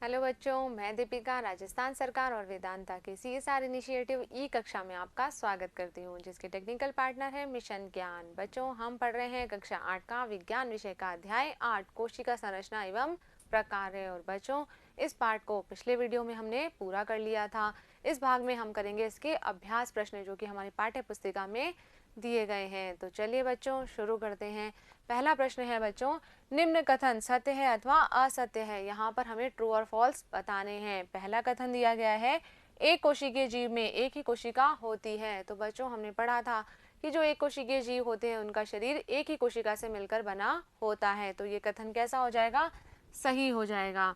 Hello बच्चों, मैं दीपिका राजस्थान सरकार और वेदांता के CSR इनिशिएटिव कक्षा में आपका स्वागत करती हूँ, जिसके टेक्निकल पार्टनर है मिशन ज्ञान। बच्चों, हम पढ़ रहे हैं कक्षा 8 का विज्ञान विषय का अध्याय 8 कोशिका संरचना एवं प्रकार्य। और बच्चों, इस पार्ट को पिछले वीडियो में हमने पूरा कर लिया था। इस भाग में हम करेंगे इसके अभ्यास प्रश्न जो कि हमारी पाठ्य पुस्तिका में दिए गए हैं। तो चलिए बच्चों शुरू करते हैं। पहला प्रश्न है बच्चों, निम्न कथन सत्य है अथवा असत्य है। यहाँ पर हमें ट्रू और फॉल्स बताने हैं। पहला कथन दिया गया है, एक कोशिकीय जीव में एक ही कोशिका होती है। तो बच्चों, हमने पढ़ा था कि जो एक कोशिकीय जीव होते हैं उनका शरीर एक ही कोशिका से मिलकर बना होता है। तो ये कथन कैसा हो जाएगा? सही हो जाएगा।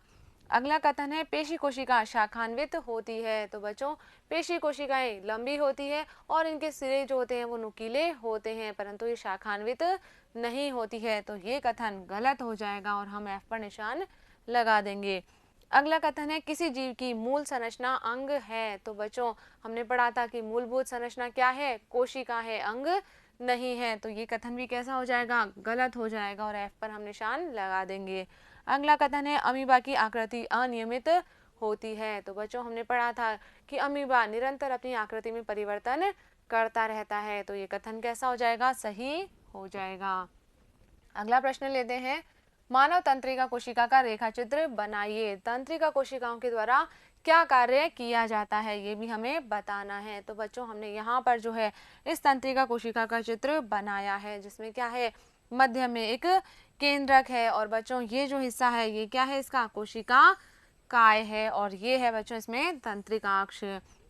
अगला कथन है, पेशी कोशिका शाखान्वित होती है। तो बच्चों, पेशी कोशिकाएं लंबी होती है और इनके सिरे जो होते हैं वो नुकीले होते हैं, परंतु ये शाखान्वित नहीं होती है। तो ये कथन गलत हो जाएगा और हम F पर निशान लगा देंगे। अगला कथन है, किसी जीव की मूल संरचना अंग है। तो बच्चों, हमने पढ़ा था कि मूलभूत संरचना क्या है? कोशिका है, अंग नहीं है। तो ये कथन भी कैसा हो जाएगा? गलत हो जाएगा और F पर हम निशान लगा देंगे। अगला कथन है, अमीबा की आकृति अनियमित होती है। तो बच्चों, हमने पढ़ा था कि अमीबा निरंतर अपनी आकृति में परिवर्तन करता रहता है। तो ये कथन कैसा हो जाएगा? सही हो जाएगा। अगला प्रश्न लेते हैं, मानव तंत्रिका कोशिका का रेखा चित्र बनाइए। तंत्रिका कोशिकाओं के द्वारा क्या कार्य किया जाता है, ये भी हमें बताना है। तो बच्चों, हमने यहाँ पर जो है इस तंत्रिका कोशिका का चित्र बनाया है, जिसमें क्या है, मध्य में एक केंद्रक है। और बच्चों, ये जो हिस्सा है ये क्या है? इसका कोशिका काय है। और ये है बच्चों इसमें तंत्रिकाक्ष।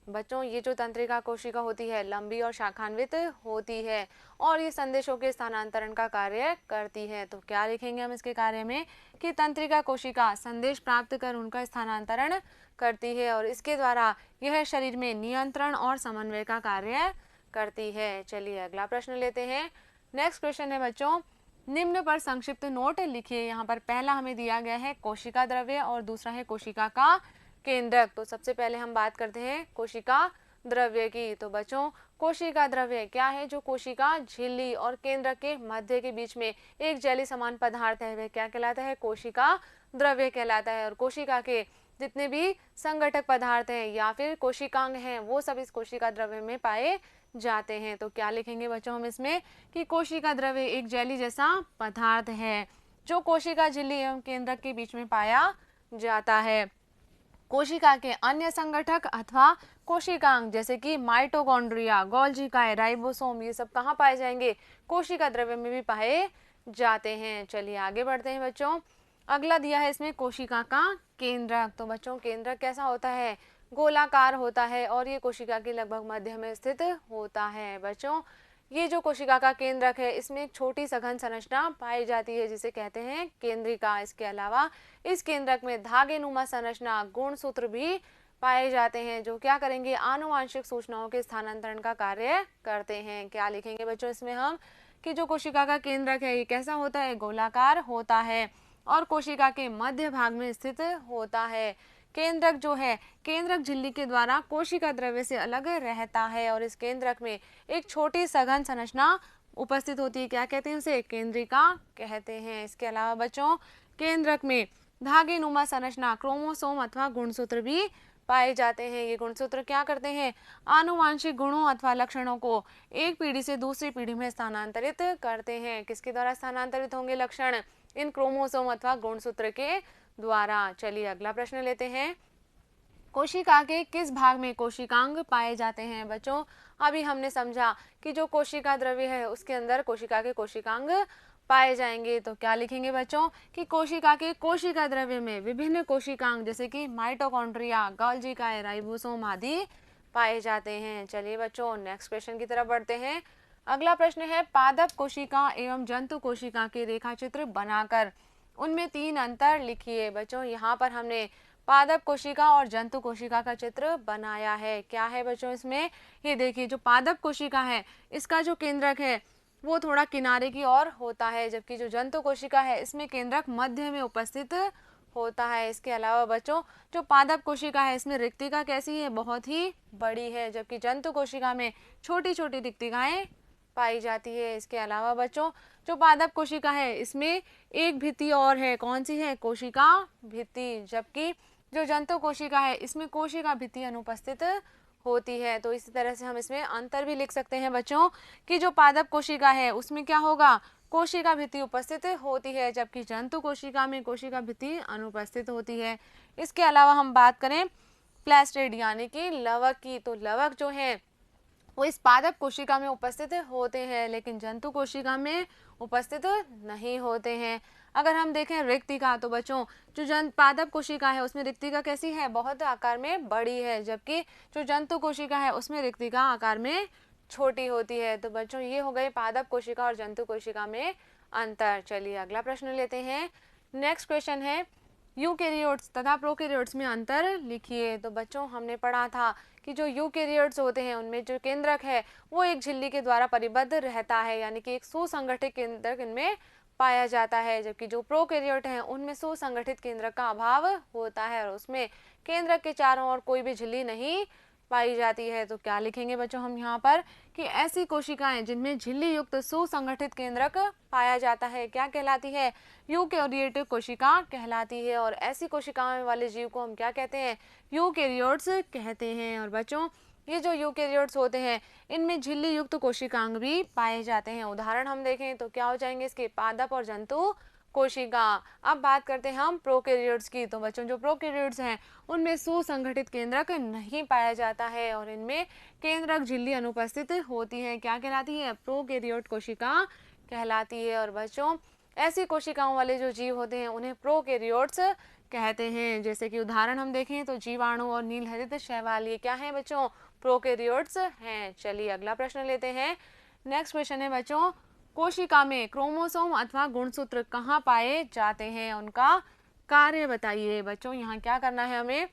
बच्चों, ये जो तंत्रिका कोशिका होती है लंबी और शाखान्वित होती है और ये संदेशों के स्थानांतरण का कार्य करती है। तो क्या लिखेंगे हम इसके कार्य में कि तंत्रिका कोशिका संदेश प्राप्त कर उनका स्थानांतरण करती है और इसके द्वारा यह शरीर में नियंत्रण और समन्वय का कार्य करती है। चलिए अगला प्रश्न लेते हैं। नेक्स्ट क्वेश्चन है बच्चों, निम्न पर संक्षिप्त नोट लिखिए। यहाँ पर पहला हमें दिया गया है कोशिका द्रव्य और दूसरा है कोशिका का केंद्रक। तो सबसे पहले हम बात करते हैं कोशिका द्रव्य की। तो बच्चों, कोशिका द्रव्य क्या है? जो कोशिका झिल्ली और केंद्रक के मध्य के बीच में एक जेली समान पदार्थ है, वह क्या कहलाता है? कोशिका द्रव्य कहलाता है। और कोशिका के जितने भी संगठक पदार्थ हैं या फिर कोशिकांग हैं, वो सब इस कोशिका द्रव्य में पाए जाते हैं। तो क्या लिखेंगे बच्चों हम इसमें कि कोशिका द्रव्य एक जेली जैसा पदार्थ है जो कोशिका झिल्ली एवं केंद्रक के बीच में पाया जाता है। कोशिका के अन्य संगठक अथवा कोशिकांग जैसे कि माइटोकॉन्ड्रिया, गोल्जी काय, राइबोसोम, ये सब कहाँ पाए जाएंगे? कोशिका द्रव्य में भी पाए जाते हैं। चलिए आगे बढ़ते हैं बच्चों। अगला दिया है इसमें कोशिका का केंद्रक। तो बच्चों, केंद्रक कैसा होता है? गोलाकार होता है और ये कोशिका के लगभग मध्य में स्थित होता है। बच्चों, ये जो कोशिका का केंद्रक है इसमें एक छोटी सघन संरचना पाई जाती है जिसे कहते हैं केंद्रिका। इसके अलावा इस केंद्रक में धागे नुमा संरचना, गुणसूत्र भी पाए जाते हैं जो क्या करेंगे? आनुवांशिक सूचनाओं के स्थानांतरण का कार्य करते हैं। क्या लिखेंगे बच्चों इसमें हम कि जो कोशिका का केंद्रक है ये कैसा होता है? गोलाकार होता है और कोशिका के मध्य भाग में स्थित होता है। केंद्रक जो है, केंद्रक झिल्ली के द्वारा कोशिका द्रव्य से अलग रहता है और इस केंद्रक में एक छोटी सघन संरचना उपस्थित होती है। क्या कहते हैं उसे? केंद्रिका कहते हैं। इसके अलावा बच्चों, केंद्रक में धागे नुमा संरचना, क्रोमोसोम अथवा गुणसूत्र भी पाए जाते हैं। ये गुणसूत्र क्या करते हैं? आनुवांशिक गुणों अथवा लक्षणों को एक पीढ़ी से दूसरी पीढ़ी में स्थानांतरित करते हैं। किसके द्वारा स्थानांतरित होंगे लक्षण? इन क्रोमोसोम अथवा गुणसूत्र के द्वारा। चलिए अगला प्रश्न लेते हैं। कोशिका के किस भाग में कोशिकांग पाए जाते हैं? बच्चों, अभी हमने समझा कि जो कोशिका द्रव्य है उसके अंदर कोशिका के कोशिकांग पाए जाएंगे। तो क्या लिखेंगे बच्चों कि कोशिका के कोशिका द्रव्य में विभिन्न कोशिकांग जैसे कि माइटोकॉन्ड्रिया, गोल्जी काय, राइबोसोम आदि पाए जाते हैं। चलिए बच्चों नेक्स्ट क्वेश्चन की तरफ बढ़ते हैं। अगला प्रश्न है, पादप कोशिका एवं जंतु कोशिका के रेखा चित्र बनाकर उनमें 3 अंतर लिखिए। बच्चों, यहाँ पर हमने पादप कोशिका और जंतु कोशिका का चित्र बनाया है। क्या है बच्चों इसमें? ये देखिए, जो पादप कोशिका है इसका जो केंद्रक है वो थोड़ा किनारे की ओर होता है, जबकि जो जंतु कोशिका है इसमें केंद्रक मध्य में उपस्थित होता है। इसके अलावा बच्चों, जो पादप कोशिका है इसमें रिक्तिका कैसी है? बहुत ही बड़ी है, जबकि जंतु कोशिका में छोटी छोटी रिक्तिकाएं पाई जाती है। इसके अलावा बच्चों, जो पादप कोशिका है इसमें एक भित्ति और है, कौन सी है? कोशिका भित्ति, जबकि जो जंतु कोशिका है इसमें कोशिका भित्ति अनुपस्थित होती है। तो इसी तरह से हम इसमें अंतर भी लिख सकते हैं बच्चों कि जो पादप कोशिका है उसमें क्या होगा, कोशिका भित्ति उपस्थित होती है, जबकि जंतु कोशिका में कोशिका भित्ति अनुपस्थित होती है। इसके अलावा हम बात करें प्लास्टिड यानी कि लवक की, तो लवक जो है वो इस पादप कोशिका में उपस्थित होते हैं लेकिन जंतु कोशिका में उपस्थित नहीं होते हैं। अगर हम देखें रिक्तिका, तो बच्चों जो पादप कोशिका है उसमें रिक्तिका कैसी है, बहुत आकार में बड़ी है, जबकि जो जंतु कोशिका है उसमें रिक्तिका आकार में छोटी होती है। तो बच्चों ये हो गए पादप कोशिका और जंतु कोशिका में अंतर। चलिए अगला प्रश्न लेते हैं। नेक्स्ट क्वेश्चन है यूकेरियोट्स तथा प्रोकैरियोट्स में अंतर लिखिए। तो बच्चों हमने पढ़ा था कि जो यूकेरियोट्स होते हैं उनमें जो केंद्रक है वो एक झिल्ली के द्वारा परिबद्ध रहता है, यानी कि एक सुसंगठित केंद्रक इनमें पाया जाता है, जबकि जो प्रोकैरियोट हैं उनमें सुसंगठित केंद्रक का अभाव होता है और उसमें केंद्रक के चारों ओर कोई भी झिल्ली नहीं पाई जाती है। तो क्या लिखेंगे बच्चों हम यहाँ पर कि ऐसी कोशिकाएं जिनमें झिल्ली युक्त सुसंगठित केंद्रक पाया जाता है क्या कहलाती है, यूकेरियोटिक कोशिका कहलाती है। और ऐसी कोशिकाओं वाले जीव को हम क्या कहते हैं, यूकेरियोट्स कहते हैं। और बच्चों ये जो यूकेरियोट्स होते हैं इनमें झिल्ली युक्त कोशिकांग भी पाए जाते हैं। उदाहरण हम देखें तो क्या हो जाएंगे इसके, पादप और जंतु कोशिका। अब बात करते हैं हम प्रोकैरियोट्स की। तो बच्चों जो प्रोकैरियोट्स हैं उनमें सुसंगठित केंद्रक नहीं पाया जाता है और इनमें केंद्रक झिल्ली अनुपस्थित होती है, क्या कहलाती है, प्रोकैरियोट कोशिका कहलाती है। और बच्चों ऐसी कोशिकाओं वाले जो जीव होते हैं उन्हें प्रोकैरियोट्स कहते हैं। जैसे कि उदाहरण हम देखें तो जीवाणु और नीलहरित शैवाल, ये क्या है बच्चों, प्रोकैरियोट्स हैं। चलिए अगला प्रश्न लेते हैं। नेक्स्ट क्वेश्चन है बच्चों कोशिका में क्रोमोसोम अथवा गुणसूत्र कहाँ पाए जाते हैं, उनका कार्य बताइए। बच्चों यहाँ क्या करना है, हमें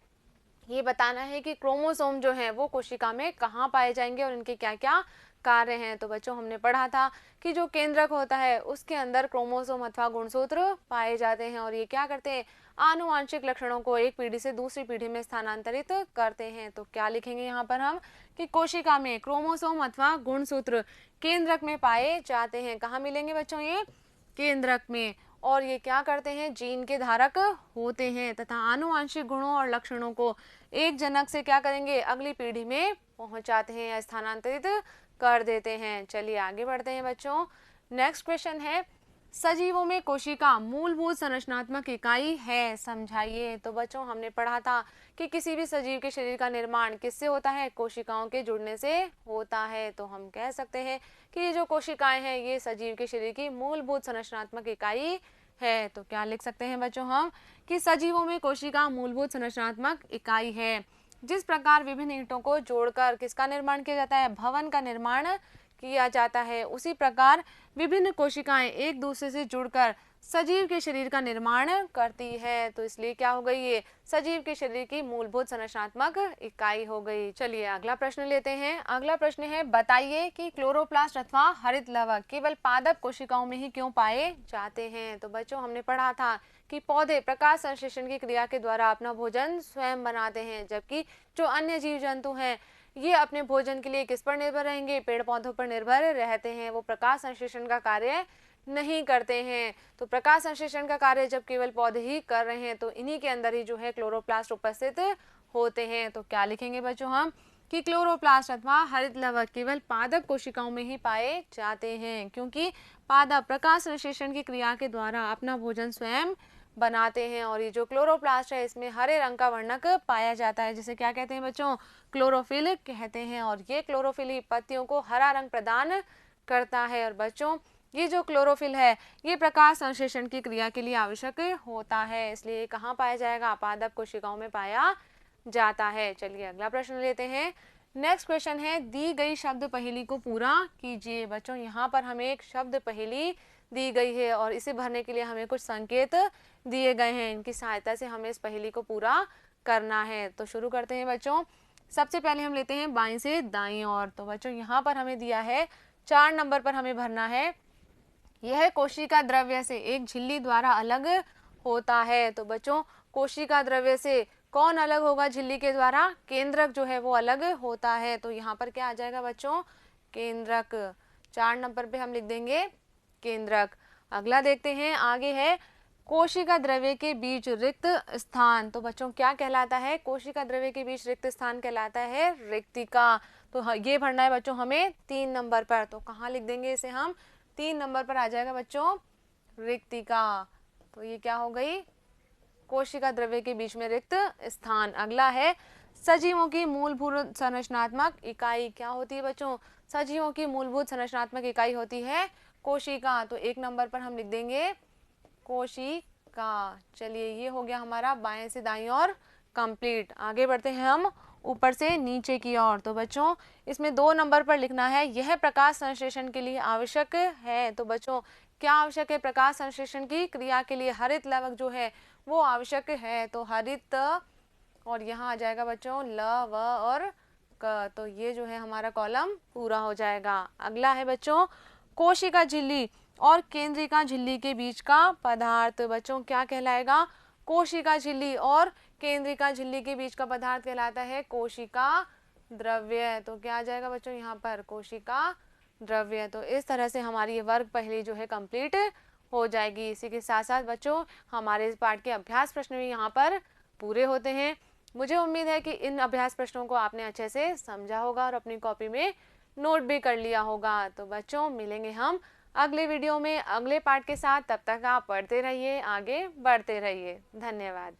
ये बताना है कि क्रोमोसोम जो है वो कोशिका में कहाँ पाए जाएंगे और इनके क्या क्या कार्य हैं। तो बच्चों हमने पढ़ा था कि जो केंद्रक होता है उसके अंदर क्रोमोसोम अथवा गुणसूत्र पाए जाते हैं और ये क्या करते हैं, आनुवांशिक लक्षणों को एक पीढ़ी से दूसरी पीढ़ी में स्थानांतरित करते हैं। तो क्या लिखेंगे यहाँ पर हम कि कोशिका में क्रोमोसोम अथवा गुणसूत्र केंद्रक में पाए जाते हैं। कहाँ मिलेंगे बच्चों, ये केंद्रक में। और ये क्या करते हैं, जीन के धारक होते हैं तथा आनुवांशिक गुणों और लक्षणों को एक जनक से क्या करेंगे, अगली पीढ़ी में पहुंचाते हैं या स्थानांतरित कर देते हैं। चलिए आगे बढ़ते हैं बच्चों। नेक्स्ट क्वेश्चन है सजीवों में कोशिका मूलभूत संरचनात्मक इकाई है, समझाइए। तो बच्चों हमने पढ़ा था कि किसी भी सजीव के शरीर का निर्माण किससे होता है, कोशिकाओं के जुड़ने से होता है। तो हम कह सकते हैं कि ये जो कोशिकाएं हैं ये सजीव के शरीर की मूलभूत संरचनात्मक इकाई है। तो क्या लिख सकते हैं बच्चों हम कि सजीवों में कोशिका मूलभूत संरचनात्मक इकाई है। जिस प्रकार विभिन्न ईंटों को जोड़कर किसका निर्माण किया जाता है, भवन का निर्माण किया जाता है, उसी प्रकार विभिन्न कोशिकाएं एक दूसरे से जुड़कर सजीव के शरीर का निर्माण करती है। तो इसलिए क्या हो गई, ये सजीव के शरीर की मूलभूत संरचनात्मक इकाई हो गई। चलिए अगला प्रश्न लेते हैं। अगला प्रश्न है बताइए कि क्लोरोप्लास्ट अथवा हरित लवक केवल पादप कोशिकाओं में ही क्यों पाए जाते हैं। तो बच्चों हमने पढ़ा था कि पौधे प्रकाश संश्लेषण की क्रिया के द्वारा अपना भोजन स्वयं बनाते हैं, जबकि जो अन्य जीव जंतु हैं ये अपने भोजन के लिए किस पर निर्भर रहेंगे, पेड़ पौधों पर निर्भर रहते हैं, वो प्रकाश संश्लेषण का कार्य नहीं करते हैं। तो प्रकाश संश्लेषण का कार्य जब केवल पौधे ही कर रहे हैं तो इन्हीं के अंदर ही जो है क्लोरोप्लास्ट उपस्थित होते हैं। तो क्या लिखेंगे बच्चों हम कि क्लोरोप्लास्ट अथवा हरित लवक केवल पादप कोशिकाओं में ही पाए जाते हैं, क्योंकि पादप प्रकाश संश्लेषण की क्रिया के द्वारा अपना भोजन स्वयं बनाते हैं। और ये जो क्लोरोप्लास्ट है इसमें हरे रंग का वर्णक पाया जाता है, जिसे क्या कहते हैं बच्चों, क्लोरोफिल कहते हैं। और ये क्लोरोफिल ही पत्तियों को हरा रंग प्रदान करता है। और बच्चों ये जो क्लोरोफिल है ये प्रकाश संश्लेषण की क्रिया के लिए आवश्यक होता है, इसलिए कहाँ पाया जाएगा, पादप कोशिकाओं में पाया जाता है। चलिए अगला प्रश्न लेते हैं। नेक्स्ट क्वेश्चन है दी गई शब्द पहेली को पूरा कीजिए। बच्चों यहाँ पर हमें एक शब्द पहेली दी गई है और इसे भरने के लिए हमें कुछ संकेत दिए गए हैं, इनकी सहायता से हमें इस पहेली को पूरा करना है। तो शुरू करते हैं बच्चों। सबसे पहले हम लेते हैं बाईं से दाईं ओर। तो बच्चों यहाँ पर हमें दिया है 4 नंबर पर हमें भरना है, यह कोशिका द्रव्य से एक झिल्ली द्वारा अलग होता है। तो बच्चों कोशिका द्रव्य से कौन अलग होगा, झिल्ली के द्वारा, केंद्रक जो है वो अलग होता है। तो यहाँ पर क्या आ जाएगा बच्चों, केंद्रक। 4 नंबर पे हम लिख देंगे केंद्रक। अगला देखते हैं, आगे है कोशिका द्रव्य के बीच रिक्त स्थान, तो बच्चों क्या कहलाता है? कोशिका द्रव्य के बीच रिक्त स्थान कहलाता है रिक्तिका। तो ये भरना है बच्चों हमें 3 नंबर पर। तो कहाँ लिख देंगे इसे हम? 3 नंबर पर आ जाएगा बच्चों रिक्तिका। तो ये क्या हो गई? कोशिका द्रव्य के बीच में रिक्त स्थान। अगला है सजीवों की मूलभूत संरचनात्मक इकाई। क्या होती है बच्चों? सजीवों की मूलभूत संरचनात्मक इकाई होती है कोशिका। तो 1 नंबर पर हम लिख देंगे कोशिका। चलिए ये हो गया हमारा बाएं से दाईं ओर कंप्लीट। आगे बढ़ते हैं हम ऊपर से नीचे की ओर। तो बच्चों इसमें 2 नंबर पर लिखना है यह प्रकाश संश्लेषण के लिए आवश्यक है। तो बच्चों क्या आवश्यक है? प्रकाश संश्लेषण की क्रिया के लिए हरित लवक जो है वो आवश्यक है। तो हरित, और यहाँ आ जाएगा बच्चों ल, व और क। तो ये जो है हमारा कॉलम पूरा हो जाएगा। अगला है बच्चों कोशिका झिल्ली और केंद्रिका झिल्ली के बीच का पदार्थ। बच्चों क्या कहलाएगा? कोशिका झिल्ली और केंद्रिका झिल्ली के बीच का पदार्थ कहलाता है कोशिका द्रव्य। तो क्या आ जाएगा बच्चों यहाँ पर? कोशिका द्रव्य। तो इस तरह से हमारी ये वर्ग पहली जो है कंप्लीट हो जाएगी। इसी के साथ साथ बच्चों हमारे इस पाठ के अभ्यास प्रश्न भी यहाँ पर पूरे होते हैं। मुझे उम्मीद है कि इन अभ्यास प्रश्नों को आपने अच्छे से समझा होगा और अपनी कॉपी में नोट भी कर लिया होगा। तो बच्चों मिलेंगे हम अगले वीडियो में अगले पार्ट के साथ। तब तक आप पढ़ते रहिए, आगे बढ़ते रहिए। धन्यवाद।